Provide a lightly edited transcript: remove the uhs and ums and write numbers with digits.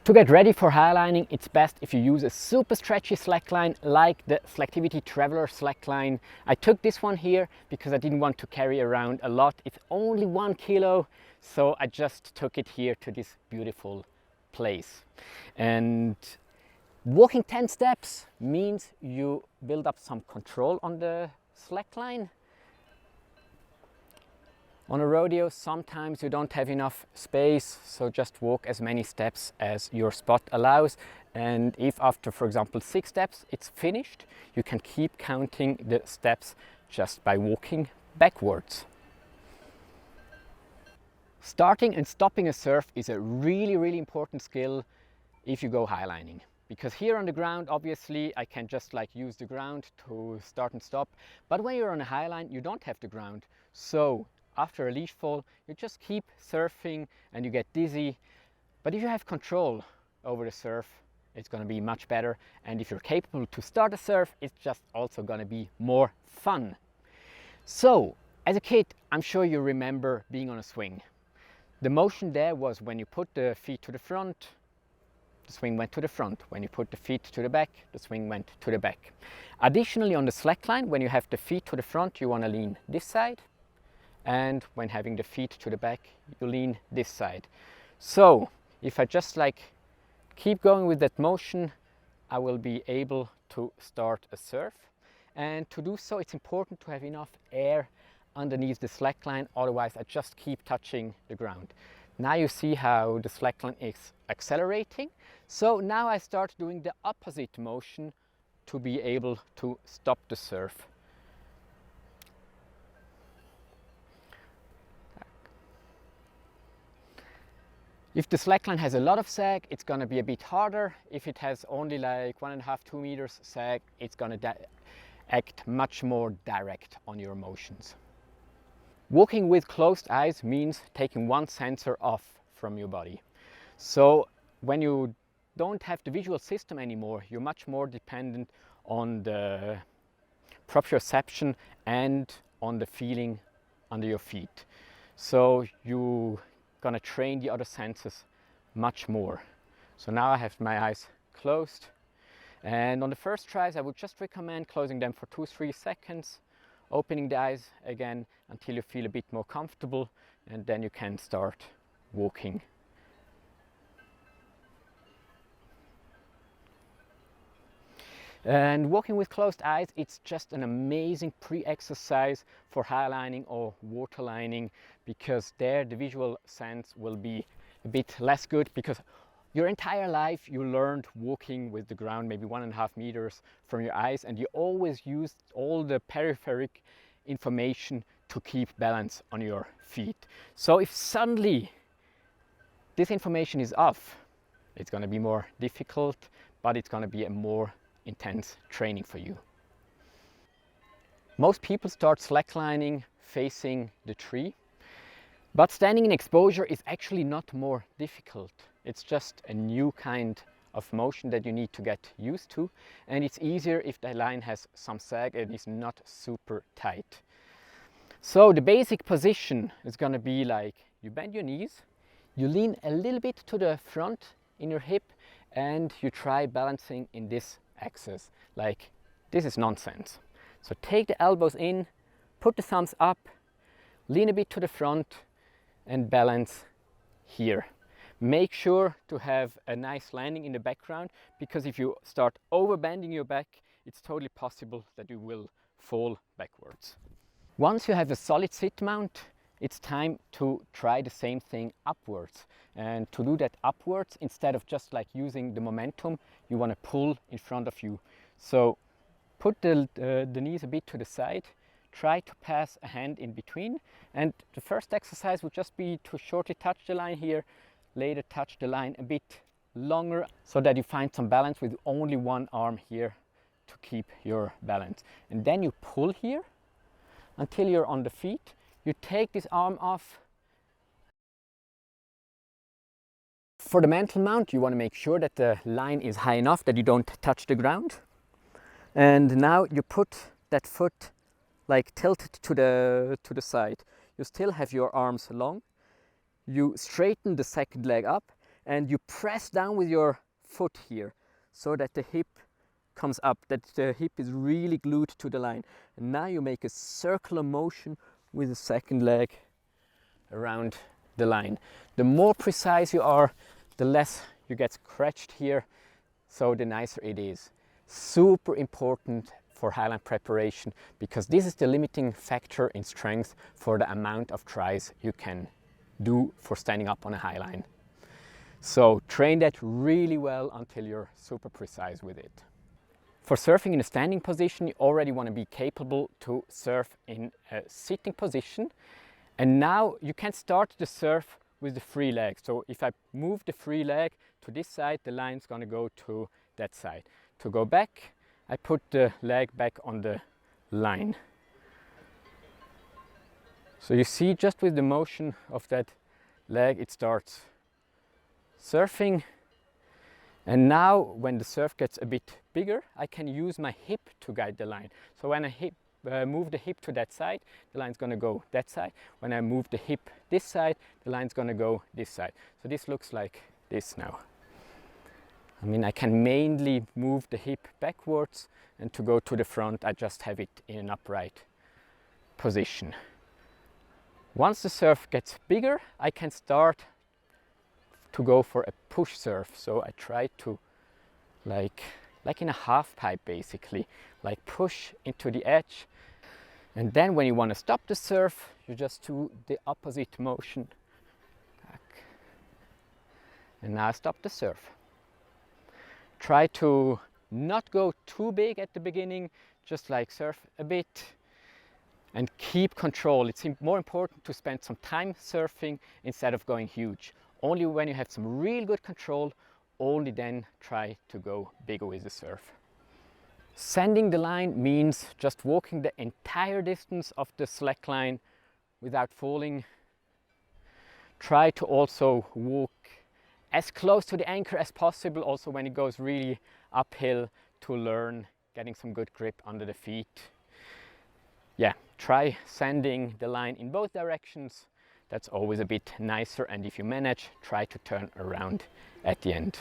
To get ready for highlining, it's best if you use a super stretchy slackline like the Slacktivity Traveler slackline. I took this one here because I didn't want to carry around a lot. It's only 1 kilo, so I just took it here to this beautiful place. And walking 10 steps means you build up some control on the slackline. On a rodeo, sometimes you don't have enough space, so just walk as many steps as your spot allows. And if after, for example, 6 steps, it's finished, you can keep counting the steps just by walking backwards. Starting and stopping a surf is a really important skill if you go highlining. Because here on the ground, obviously, I can just use the ground to start and stop. But when you're on a highline, you don't have the ground. So after a leash fall, you just keep surfing and you get dizzy. But if you have control over the surf, it's going to be much better. And if you're capable to start a surf, it's just also going to be more fun. So as a kid, I'm sure you remember being on a swing. The motion there was when you put the feet to the front, the swing went to the front. When you put the feet to the back, the swing went to the back. Additionally, on the slackline, when you have the feet to the front, you want to lean this side. And when having the feet to the back, you lean this side. So if I just keep going with that motion, I will be able to start a surf. And to do so, it's important to have enough air underneath the slackline, otherwise I just keep touching the ground. Now you see how the slackline is accelerating. So now I start doing the opposite motion to be able to stop the surf. If the slackline has a lot of sag, it's going to be a bit harder. If it has only 1.5–2 meters sag, it's going to act much more direct on your motions. Walking with closed eyes means taking one sensor off from your body. So when you don't have the visual system anymore, you're much more dependent on the proprioception and on the feeling under your feet. So you're gonna train the other senses much more. So now I have my eyes closed, and on the first tries I would just recommend closing them for 2–3 seconds, opening the eyes again until you feel a bit more comfortable, and then you can start walking. And walking with closed eyes, it's just an amazing pre-exercise for highlining or waterlining, because there the visual sense will be a bit less good, because your entire life you learned walking with the ground maybe 1.5 meters from your eyes, and you always used all the peripheric information to keep balance on your feet. So if suddenly this information is off, it's going to be more difficult, but it's going to be a more intense training for you. Most people start slacklining facing the tree, but standing in exposure is actually not more difficult. It's just a new kind of motion that you need to get used to, and it's easier if the line has some sag and is not super tight. So the basic position is going to be you bend your knees, you lean a little bit to the front in your hip, and you try balancing in this axis. This is nonsense. So take the elbows in, put the thumbs up, lean a bit to the front, and balance here. Make sure to have a nice landing in the background, because if you start over bending your back, it's totally possible that you will fall backwards. Once you have a solid sit mount, it's time to try the same thing upwards. And to do that upwards, instead of just using the momentum, you want to pull in front of you. So put the knees a bit to the side, try to pass a hand in between, and the first exercise would just be to shortly touch the line here, later touch the line a bit longer, so that you find some balance with only one arm here to keep your balance. And then you pull here until you're on the feet. You take this arm off. For the mantle mount, you want to make sure that the line is high enough that you don't touch the ground. And now you put that foot tilted to the side. You still have your arms long. You straighten the second leg up, and you press down with your foot here so that the hip comes up, that the hip is really glued to the line. And now you make a circular motion with the second leg around the line. The more precise you are, the less you get scratched here, so the nicer it is. Super important for highline preparation, because this is the limiting factor in strength for the amount of tries you can do for standing up on a highline. So train that really well until you're super precise with it. For surfing in a standing position, you already want to be capable to surf in a sitting position. And now you can start the surf with the free leg. So if I move the free leg to this side, the line's going to go to that side. To go back, I put the leg back on the line. So you see, just with the motion of that leg, it starts surfing. And now when the surf gets a bit bigger, I can use my hip to guide the line. So when I move the hip to that side, the line's going to go that side. When I move the hip this side, the line's going to go this side. So this looks like this now. I mean, I can mainly move the hip backwards, and to go to the front, I just have it in an upright position. Once the surf gets bigger, I can start to go for a push surf. So I try to, like in a half pipe basically, like push into the edge. And then when you want to stop the surf, you just do the opposite motion. And now I stop the surf. Try to not go too big at the beginning, just like surf a bit and keep control. It's more important to spend some time surfing instead of going huge. Only when you have some real good control, only then try to go bigger with the surf. Sanding the line means just walking the entire distance of the slackline without falling. Try to also walk as close to the anchor as possible, also when it goes really uphill, to learn getting some good grip under the feet. Yeah, try sanding the line in both directions. That's always a bit nicer, and if you manage, try to turn around at the end.